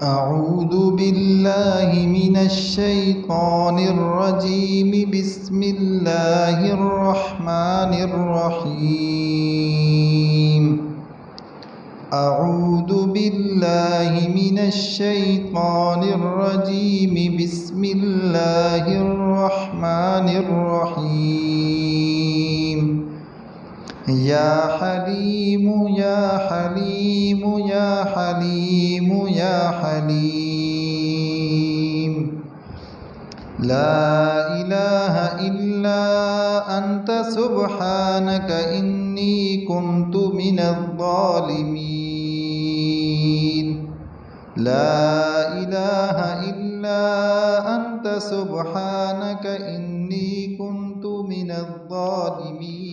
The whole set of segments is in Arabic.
أعوذ بالله من الشيطان الرجيم. بسم الله الرحمن الرحيم. أعوذ بالله من الشيطان الرجيم. بسم الله الرحمن الرحيم. يا حليم يا حليم يا حليم يا حليم، لا إله إلا أنت سبحانك إني كنت من الظالمين. لا إله إلا أنت سبحانك إني كنت من الظالمين.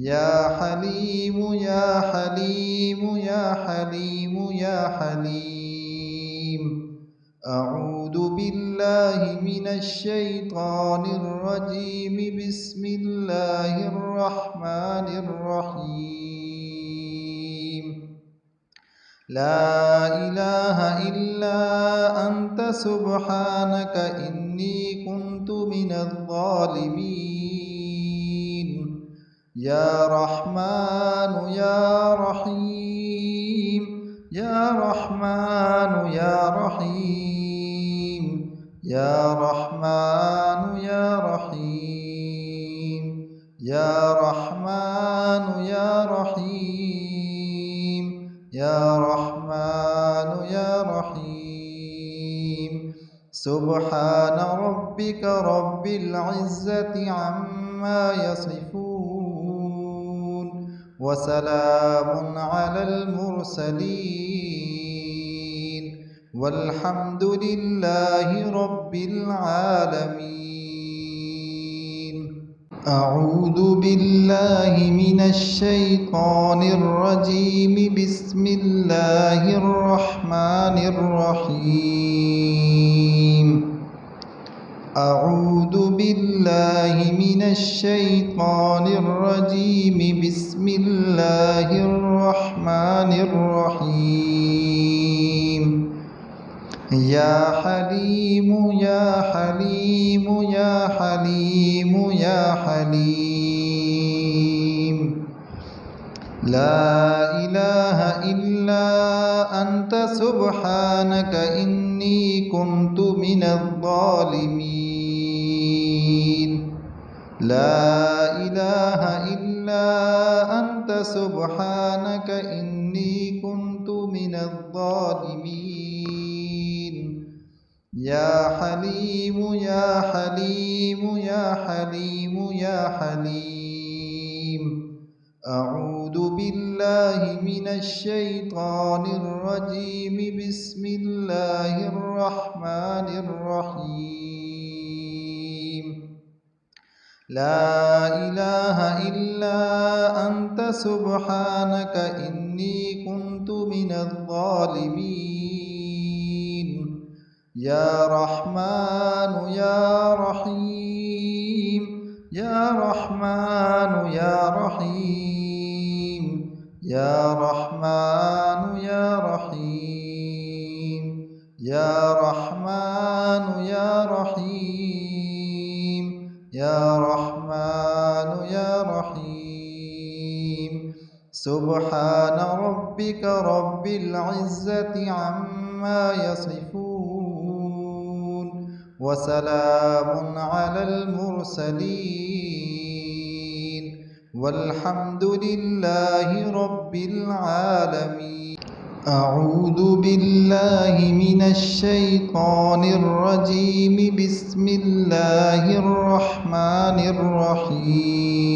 يا حليم يا حليم يا حليم يا حليم. أعوذ بالله من الشيطان الرجيم. بسم الله الرحمن الرحيم. لا إله إلا أنت سبحانك إني كنت من الظالمين. يا رحمن يا رحيم يا رحمن يا رحيم يا رحمن يا رحيم يا رحمن يا رحيم يا رحمن يا رحيم. سبحان ربك رب العزة عما يصفون، وسلام على المرسلين، والحمد لله رب العالمين. أعوذ بالله من الشيطان الرجيم. بسم الله الرحمن الرحيم. أعوذ بالله من الشيطان الرجيم. بسم الله الرحمن الرحيم. يا حليم يا حليم يا حليم يا حليم، لا إله إلا أنت سبحانك إني كنت من الظالمين. لا إله إلا أنت سبحانك إني كنت من الظالمين. يا حليم يا حليم يا حليم يا حليم. أعوذ بالله من الشيطان الرجيم. بسم الله الرحمن الرحيم. لا إله إلا أنت سبحانك إني كنت من الظالمين. يا رحمن يا رحيم يا رحمن يا رحيم يا رحمن يا رحيم يا رحمن يا رحيم يا رحمن يا رحيم. سبحان ربك رب العزة عما يصفون، وسلام على المرسلين، والحمد لله رب العالمين. أعوذ بالله من الشيطان الرجيم. بسم الله الرحمن الرحيم.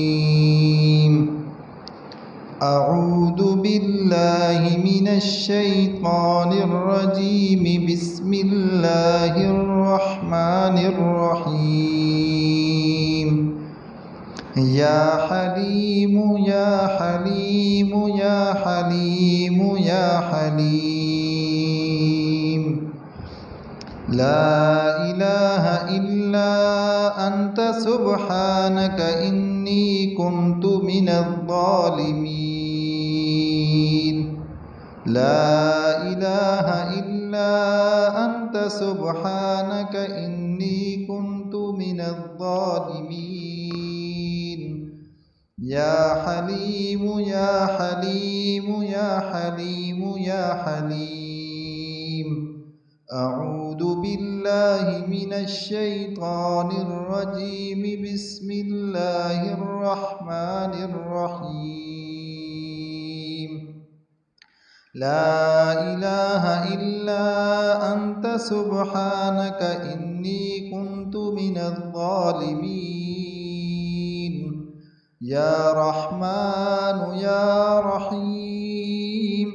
أعوذ بالله من الشيطان الرجيم. بسم الله الرحمن الرحيم. يا حليم يا حليم يا حليم يا حليم، لا إله إلا أنت سبحانك إني كنت من الظالمين. لا إله إلا أنت سبحانك إني كنت من الظالمين يا حليم يا حليم يا حليم يا حليم أعوذ بالله من الشيطان الرجيم بسم الله الرحمن الرحيم لا إله إلا أنت سبحانك إني كنت من الظالمين يا رحمن يا رحيم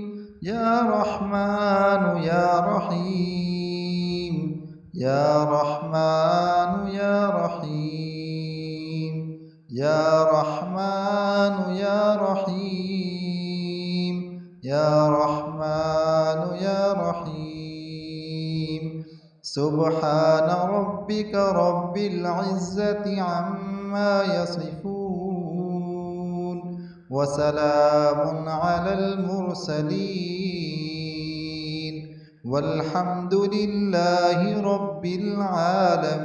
يا رحمن يا رحيم يا رحمن يا رحيم يا رحمن يا رحيم يا رحمن يا رحيم سبحان ربك رب العزة عما يصفون وسلام على المرسلين والحمد لله رب العالمين.